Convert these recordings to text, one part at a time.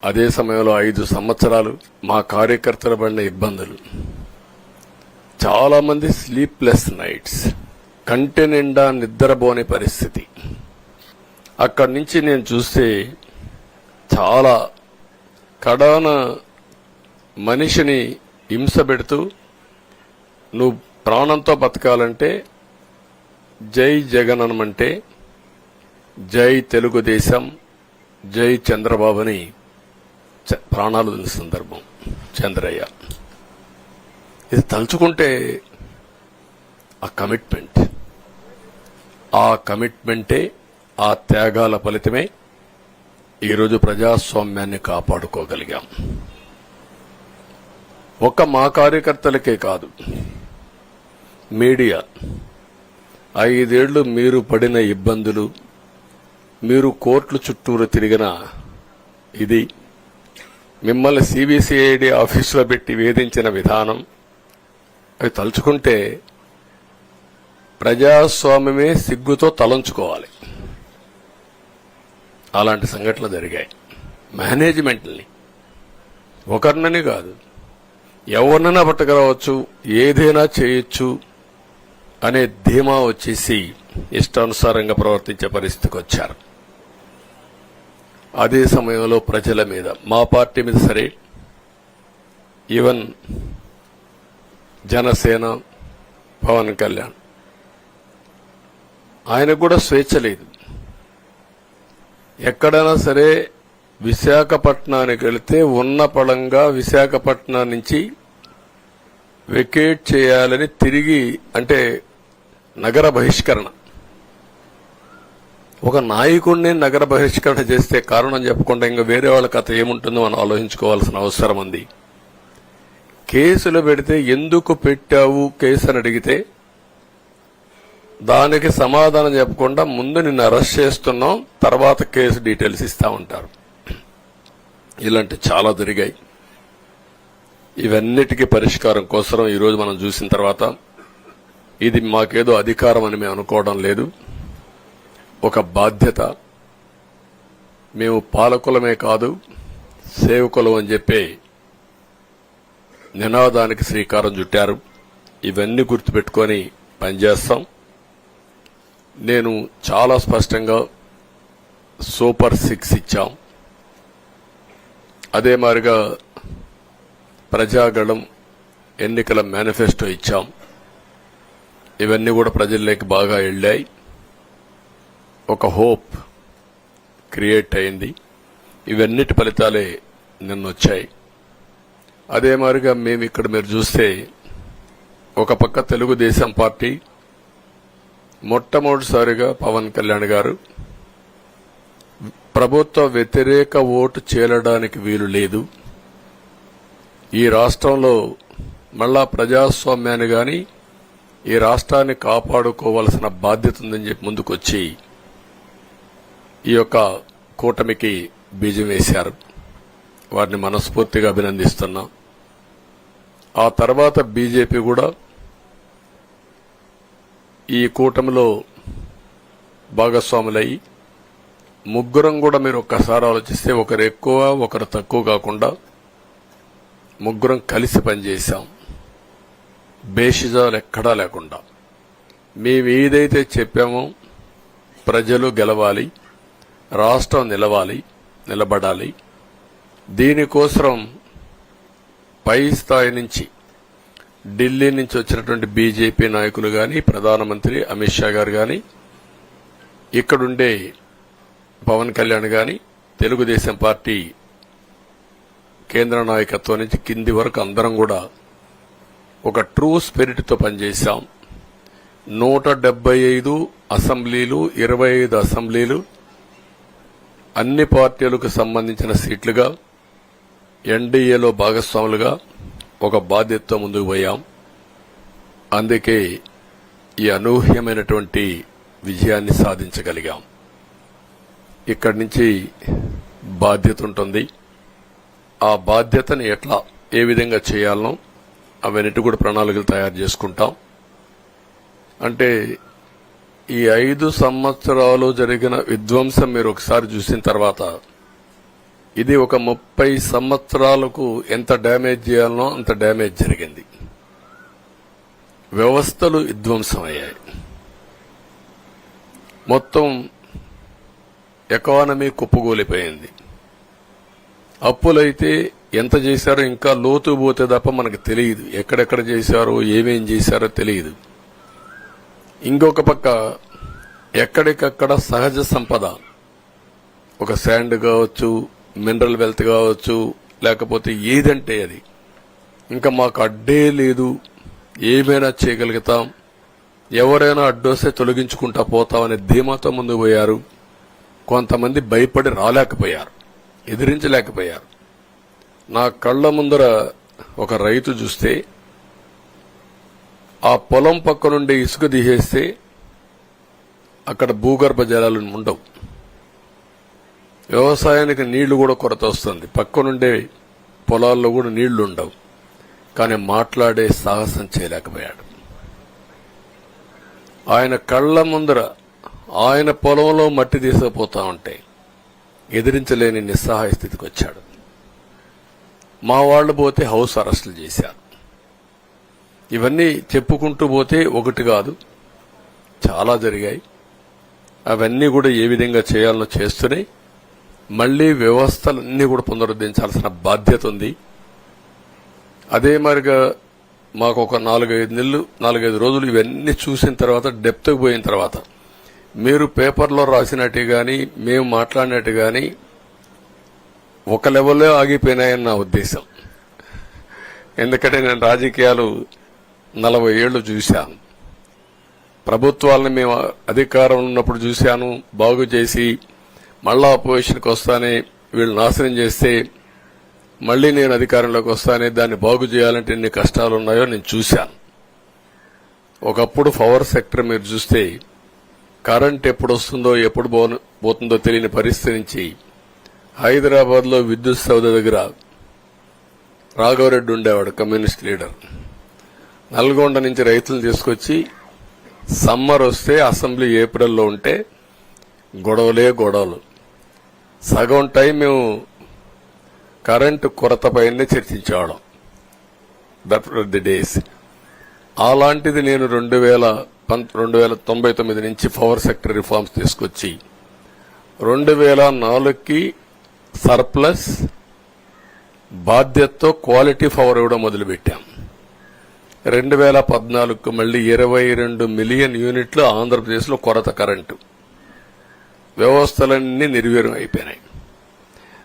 అదే సమయంలో 5 సంవత్సరాలు మా కార్యకర్తల పడిన ఇబ్బందులు, చాలా మంది స్లీప్లెస్ నైట్స్, కంటి నిండా నిద్రపోని పరిస్థితి. అక్కడి నుంచి నేను చూస్తే చాలా కడాన మనిషిని హింస పెడుతూ, నువ్వు ప్రాణంతో బతకాలంటే జై జగన్ అనమంటే జై తెలుగుదేశం, జై చంద్రబాబుని ప్రాణాలు వదిలిన సందర్భం చంద్రయ్య. ఇది తలుచుకుంటే ఆ కమిట్మెంటే, ఆ త్యాగాల ఫలితమే ఈరోజు ప్రజాస్వామ్యాన్ని కాపాడుకోగలిగాం. ఒక్క మా కార్యకర్తలకే కాదు, మీడియా 5 ఏళ్లు మీరు పడిన ఇబ్బందులు, మీరు కోర్టుల చుట్టూరు తిరిగిన ఇది, మిమ్మల్ని సిబిసిఐడి ఆఫీసులో పెట్టి వేధించిన విధానం, అవి తలుచుకుంటే ప్రజాస్వామ్యమే సిగ్గుతో తలంచుకోవాలి. అలాంటి సంఘటనలు జరిగాయి. మేనేజ్మెంట్ని ఒకరినని కాదు, ఎవరినైనా పట్టుకురావచ్చు, ఏదైనా చేయొచ్చు అనే ధీమా వచ్చేసి ఇష్టానుసారంగా ప్రవర్తించే పరిస్థితికి వచ్చారు. అదే సమయంలో ప్రజల మీద, మా పార్టీ మీద సరే, ఈవెన్ జనసేన, పవన్ కళ్యాణ్, ఆయనకు కూడా స్వేచ్ఛ లేదు. ఎక్కడైనా సరే విశాఖపట్నానికి వెళితే ఉన్న పళంగా విశాఖపట్నం నుంచి వెకేట్ చేయాలని తిరిగి, అంటే నగర బహిష్కరణ. ఒక నాయకుడిని నగర బహిష్కరణ చేస్తే కారణం చెప్పకుండా ఇంకా వేరే వాళ్ళ కథ ఏముంటుందో మనం ఆలోచించుకోవాల్సిన అవసరం ఉంది. కేసులు పెడితే ఎందుకు పెట్టావు కేసు అని అడిగితే దానికి సమాధానం చెప్పకుండా ముందు నిన్ను అరెస్ట్ చేస్తున్నాం, తర్వాత కేసు డీటెయిల్స్ ఇస్తా ఉంటారు. ఇలాంటి చాలా జరిగాయి. ఇవన్నిటికీ పరిష్కారం కోసం ఈరోజు మనం చూసిన తర్వాత, ఇది మాకేదో అధికారం అని మేము అనుకోవడం లేదు, ఒక బాధ్యత. మేము పాలకులమే కాదు, సేవకులం అని చెప్పే నినాదానికి శ్రీకారం చుట్టారు. ఇవన్నీ గుర్తుపెట్టుకొని పనిచేస్తాం. నేను చాలా స్పష్టంగా సూపర్ 6 ఇచ్చాం. అదే మాదిరిగా ప్రజాగళం ఎన్నికల మేనిఫెస్టో ఇచ్చాం. ఇవన్నీ కూడా ప్రజల్లోకి బాగా వెళ్ళాయి. ఒక హోప్ క్రియేట్ అయింది. ఇవన్నిటి ఫలితాలే నిన్నొచ్చాయి. అదే మాదిరిగా మేము ఇక్కడ మీరు చూస్తే, ఒక పక్క తెలుగుదేశం పార్టీ మొట్టమొదటిసారిగా పవన్ కళ్యాణ్ గారు ప్రభుత్వ వ్యతిరేక ఓటు చేరడానికి వీలు లేదు, ఈ రాష్ట్రంలో మళ్ళా ప్రజాస్వామ్యాన్ని గాని ఈ రాష్ట్రాన్ని కాపాడుకోవాల్సిన బాధ్యత ఉందని చెప్పి ముందుకొచ్చి ఈ యొక్క కూటమికి బీజం వేశారు. వారిని మనస్ఫూర్తిగా అభినందిస్తున్నా. ఆ తర్వాత బీజేపీ కూడా ఈ కూటమిలో భాగస్వాములయ్యి, ముగ్గురం కూడా మీరు ఒక్కసారి ఆలోచిస్తే, ఒకరు ఎక్కువ ఒకరు తక్కువ కాకుండా ముగ్గురం కలిసి పనిచేశాం. బేషిజాలు ఎక్కడా లేకుండా మేము ఏదైతే చెప్పామో, ప్రజలు గెలవాలి, రాష్ట్రం నిలబడాలి, దీనికోసం పై స్థాయి నుంచి, ఢిల్లీ నుంచి వచ్చినటువంటి బీజేపీ నాయకులు గాని, ప్రధానమంత్రి అమిత్ షా గారు గాని, ఇక్కడుండే పవన్ కళ్యాణ్ గాని, తెలుగుదేశం పార్టీ కేంద్ర నాయకత్వం నుంచి కింది వరకు అందరం కూడా ఒక ట్రూ స్పిరిట్ తో పనిచేశాం. 175 అసెంబ్లీలు, 25 అసెంబ్లీలు, అన్ని పార్టీలకు సంబంధించిన సీట్లుగా ఎన్డీఏలో భాగస్వాములుగా ఒక బాధ్యతతో ముందుకు పోయాం. అందుకే ఈ అనూహ్యమైనటువంటి విజయాన్ని సాధించగలిగాం. ఇక్కడి నుంచి బాధ్యత ఉంటుంది. ఆ బాధ్యతని ఏ విధంగా చేయాలనో అవన్నిటి కూడా ప్రణాళికలు తయారు చేసుకుంటాం. అంటే ఈ 5 సంవత్సరాలు జరిగిన విధ్వంసం మీరు ఒకసారి చూసిన తర్వాత ఇది ఒక 30 సంవత్సరాలకు ఎంత డ్యామేజ్ చేయాలనో అంత డ్యామేజ్ జరిగింది. వ్యవస్థలు విధ్వంసమయ్యాయి. మొత్తం ఎకానమీ కుప్పగూలిపోయింది. అప్పులైతే ఎంత చేశారో ఇంకా లోతు పోతే తప్ప మనకు తెలియదు. ఎక్కడెక్కడ చేశారో ఏమేం చేశారో తెలియదు. ఇంకొక పక్క ఎక్కడికక్కడ సహజ సంపద, ఒక శాండ్ కావచ్చు, మినరల్ వెల్త్ కావచ్చు, లేకపోతే ఏదంటే అది, ఇంకా మాకు అడ్డే లేదు, ఏమైనా చేయగలుగుతాం, ఎవరైనా అడ్డొస్తే తొలగించుకుంటా పోతామనే ధీమాతో ముందుకు పోయారు. కొంతమంది భయపడి రాలేకపోయారు, ఎదిరించలేకపోయారు. నా కళ్ల ముందర ఒక రైతు చూస్తే ఆ పొలం పక్క నుండి ఇసుక తీసేస్తే అక్కడ భూగర్భ జలాలు ఉండవు. వ్యవసాయానికి నీళ్లు కూడా కొరత వస్తుంది. పక్క నుండే పొలాల్లో కూడా నీళ్లు ఉండవు. కానీ మాట్లాడే సాహసం చేయలేకపోయాడు. ఆయన కళ్ల ముందర ఆయన పొలంలో మట్టి తీసుకుపోతా ఉంటే ఎదిరించలేని నిస్సహాయ స్థితికి వచ్చాడు. మా వాళ్లు పోతే హౌస్ అరెస్టులు చేశారు. ఇవన్నీ చెప్పుకుంటూ పోతే ఒకటి కాదు, చాలా జరిగాయి. అవన్నీ కూడా ఏ విధంగా చేయాలనో చేస్తూనే మళ్లీ వ్యవస్థలన్నీ కూడా పునరుద్ధరించాల్సిన బాధ్యత ఉంది. అదే మరిగా మాకు ఒక 4-5 రోజులు ఇవన్నీ చూసిన తర్వాత, డెప్త్కి పోయిన తర్వాత, మీరు పేపర్లో రాసినట్టు గాని మేము మాట్లాడినట్టు గాని ఒక లెవెల్లో ఆగిపోయినాయని నా ఉద్దేశం. ఎందుకంటే నేను రాజకీయాలు 40 ఏళ్లు చూశాను. ప్రభుత్వాలను మేము అధికారం ఉన్నప్పుడు చూశాను, బాగు చేసి మళ్ళా అపోజిషన్కి వస్తానే వీళ్ళు నాశనం చేస్తే మళ్లీ నేను అధికారంలోకి వస్తానే దాన్ని బాగు చేయాలంటే ఎన్ని కష్టాలు ఉన్నాయో నేను చూశాను. ఒకప్పుడు పవర్ సెక్టర్ మీరు చూస్తే కరెంట్ ఎప్పుడు వస్తుందో ఎప్పుడు పోతుందో తెలియని పరిస్థితి నుంచి హైదరాబాద్ లో విద్యుత్ సౌధ దగ్గర రాఘవరెడ్డి ఉండేవాడు, కమ్యూనిస్ట్ లీడర్. నల్గొండ నుంచి రైతులను తీసుకొచ్చి సమ్మర్ వస్తే అసెంబ్లీ ఏప్రిల్లో ఉంటే గొడవలు. సగం టైం మేము కరెంటు కొరతపైనే చర్చించేవాళ్ళం. That were the days. అలాంటిది నేను 1999 నుంచి పవర్ సెక్టర్ రిఫార్మ్స్ తీసుకొచ్చి 2004కి సర్ప్లస్ బాధ్యతతో క్వాలిటీ పవర్ ఇవ్వడం మొదలుపెట్టాం. 2014కు మళ్లీ 22 మిలియన్ యూనిట్లు ఆంధ్రప్రదేశ్లో కొరత కరెంటు. వ్యవస్థలన్నీ నిర్వీర్యం అయిపోయినాయి.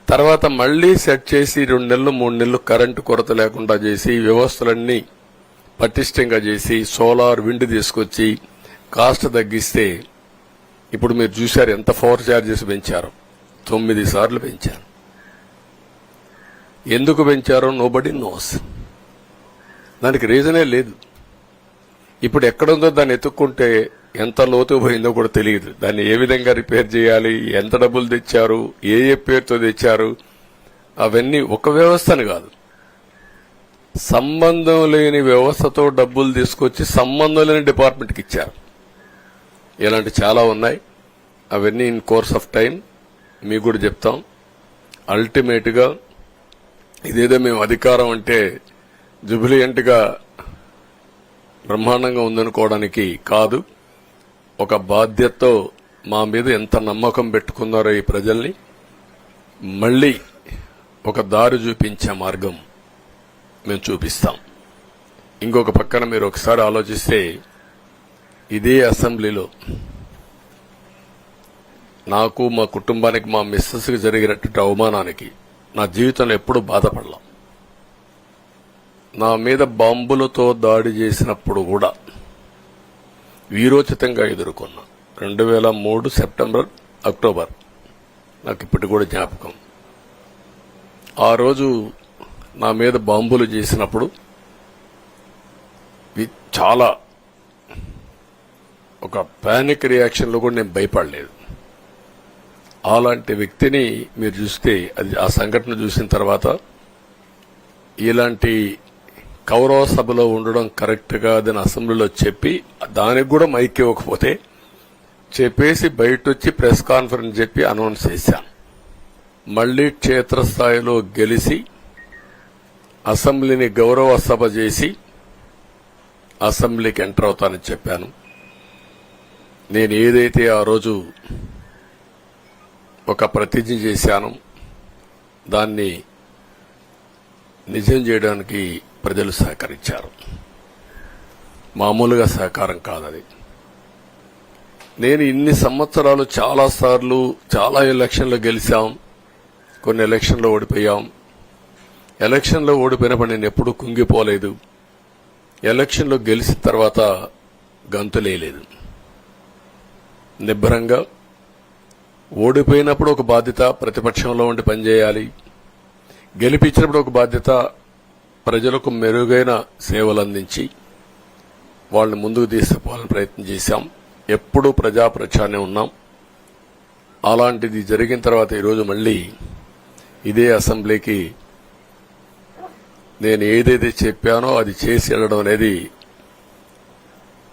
తర్వాత మళ్లీ సెట్ చేసి 2 నెలలు 3 నెలలు కరెంటు కొరత లేకుండా చేసి వ్యవస్థలన్నీ పటిష్టంగా చేసి సోలార్, విండ్ తీసుకొచ్చి కాస్ట్ తగ్గిస్తే ఇప్పుడు మీరు చూశారు ఎంత పవర్ ఛార్జెస్ పెంచారో. 9 సార్లు పెంచారు. ఎందుకు పెంచారో నోబడీ నోస్. దానికి రీజనే లేదు. ఇప్పుడు ఎక్కడుందో దాన్ని ఎత్తుక్కుంటే ఎంత లోతు పోయిందో కూడా తెలియదు. దాన్ని ఏ విధంగా రిపేర్ చేయాలి, ఎంత డబ్బులు తెచ్చారు, ఏ పేరుతో తెచ్చారు, అవన్నీ ఒక వ్యవస్థను కాదు, సంబంధం లేని వ్యవస్థతో డబ్బులు తీసుకొచ్చి సంబంధం లేని డిపార్ట్మెంట్కి ఇచ్చారు. ఇలాంటి చాలా ఉన్నాయి. అవన్నీ ఇన్ కోర్స్ ఆఫ్ టైం మీకు కూడా చెప్తాం. అల్టిమేట్ గా ఇదేదో మేము అధికారం అంటే జుబిలియంట్ గా బ్రహ్మాండంగా ఉందనుకోవడానికి కాదు. ఒక బాధ్యతతో మా మీద ఎంత నమ్మకం పెట్టుకున్నారో ఈ ప్రజల్ని మళ్లీ ఒక దారి చూపించే మార్గం మేము చూపిస్తాం. ఇంకొక పక్కన మీరు ఒకసారి ఆలోచిస్తే ఇదే అసెంబ్లీలో నాకు, మా కుటుంబానికి, మా మిస్సెస్కి జరిగినటువంటి అవమానానికి నా జీవితంలో ఎప్పుడూ బాధపడలా. నా మీద బాంబులతో దాడి చేసినప్పుడు కూడా వీరోచితంగా ఎదుర్కొన్నా. 2003 సెప్టెంబర్, అక్టోబర్ నాకు ఇప్పటికి కూడా జ్ఞాపకం. ఆ రోజు నా మీద బాంబులు చేసినప్పుడు చాలా ఒక పానిక్ రియాక్షన్లో కూడా నేను భయపడలేదు. అలాంటి వ్యక్తిని మీరు చూస్తే అది ఆ సంఘటన చూసిన తర్వాత ఇలాంటి కౌరవ సభలో ఉండడం కరెక్ట్ కాదని అసెంబ్లీలో చెప్పి దానికి కూడా మైక్ ఇవ్వకపోతే చెప్పేసి బయట వచ్చి ప్రెస్ కాన్ఫరెన్స్ చెప్పి అనౌన్స్ చేశాను. మళ్లీ క్షేత్రస్థాయిలో గెలిచి అసెంబ్లీని గౌరవ సభ చేసి అసెంబ్లీకి ఎంటర్ అవుతానని చెప్పాను. నేను ఏదైతే ఆ రోజు ఒక ప్రతిజ్ఞ చేశానో దాన్ని నిజం చేయడానికి ప్రజలు సహకరించారు. మామూలుగా సహకారం కాదది. నేను ఇన్ని సంవత్సరాలు చాలాసార్లు చాలా ఎలక్షన్లు గెలిచాం, కొన్ని ఎలక్షన్లో ఓడిపోయాం. ఎలక్షన్లో ఓడిపోయినప్పుడు నేను ఎప్పుడూ కుంగిపోలేదు. ఎలక్షన్లో గెలిచిన తర్వాత గంతులేయలేదు. నిబ్బరంగా ఓడిపోయినప్పుడు ఒక బాధ్యత ప్రతిపక్షంలో ఉండి పనిచేయాలి, గెలిపించినప్పుడు ఒక బాధ్యత ప్రజలకు మెరుగైన సేవలు అందించి వాళ్ళని ముందుకు తీసుకుపోవాలని ప్రయత్నం చేశాం. ఎప్పుడూ ప్రజాప్రచారనే ఉన్నాం. అలాంటిది జరిగిన తర్వాత ఈరోజు మళ్లీ ఇదే అసెంబ్లీకి నేను ఏదైతే చెప్పానో అది చేసి వెళ్ళడం అనేది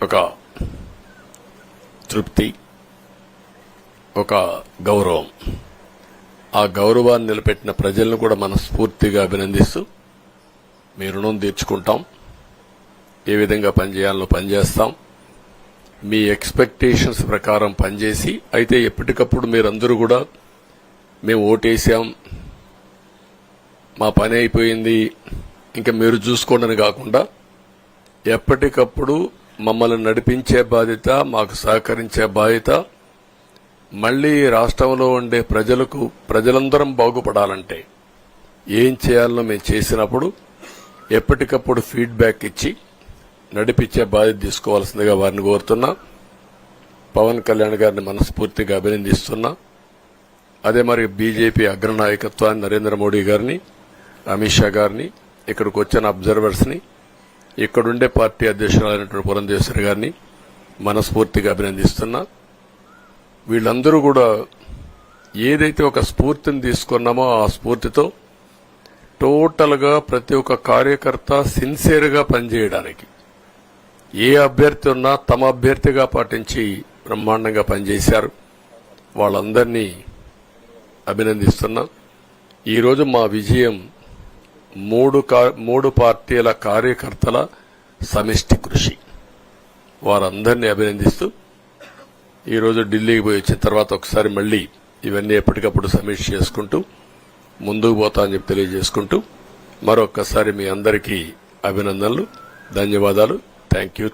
ఒక తృప్తి, ఒక గౌరవం. ఆ గౌరవాన్ని నిలబెట్టిన ప్రజలను కూడా మనస్ఫూర్తిగా అభినందిస్తూ మీ రుణం తీర్చుకుంటాం. ఏ విధంగా పనిచేయాలో పనిచేస్తాం. మీ ఎక్స్పెక్టేషన్స్ ప్రకారం పనిచేసి, అయితే ఎప్పటికప్పుడు మీరందరూ కూడా మేము ఓటేసాం, మా పని అయిపోయింది, ఇంకా మీరు చూసుకోండి కాకుండా ఎప్పటికప్పుడు మమ్మల్ని నడిపించే బాధ్యత, మాకు సహకరించే బాధ్యత, మళ్లీ రాష్ట్రంలో ఉండే ప్రజలందరం బాగుపడాలంటే ఏం చేయాలో మేము చేసినప్పుడు ఎప్పటికప్పుడు ఫీడ్బ్యాక్ ఇచ్చి నడిపించే బాధ్యత తీసుకోవాల్సిందిగా వారిని కోరుతున్నా. పవన్ కళ్యాణ్ గారిని మనస్ఫూర్తిగా అభినందిస్తున్నా. అదే మరి బీజేపీ అగ్రనాయకత్వాన్ని నరేంద్ర మోడీ గారిని, అమిత్ షా గారిని, ఇక్కడికి వచ్చిన అబ్జర్వర్స్ ని, ఇక్కడుండే పార్టీ అధ్యక్షురాలైనటువంటి పురంధేశ్వరి గారిని మనస్ఫూర్తిగా అభినందిస్తున్నా. వీళ్ళందరూ కూడా ఏదైతే ఒక స్ఫూర్తిని తీసుకున్నామో ఆ స్ఫూర్తితో టోటల్ గా ప్రతి ఒక్క కార్యకర్త సిన్సియర్ గా పనిచేయడానికి, ఏ అభ్యర్థి ఉన్నా తమ అభ్యర్థిగా పాటించి బ్రహ్మాండంగా పనిచేశారు. వాళ్ళందరినీ అభినందిస్తున్నా. ఈరోజు మా విజయం మూడు పార్టీల కార్యకర్తల సమిష్టి కృషి. వారందరినీ అభినందిస్తూ ఈరోజు ఢిల్లీకి పోయి వచ్చిన తర్వాత ఒకసారి మళ్లీ ఇవన్నీ ఎప్పటికప్పుడు సమీక్ష చేసుకుంటూ ముందుకు పోతా అని చెప్పి తెలియజేసుకుంటూ మరొక్కసారి మీ అందరికీ అభినందనలు, ధన్యవాదాలు. Thank you.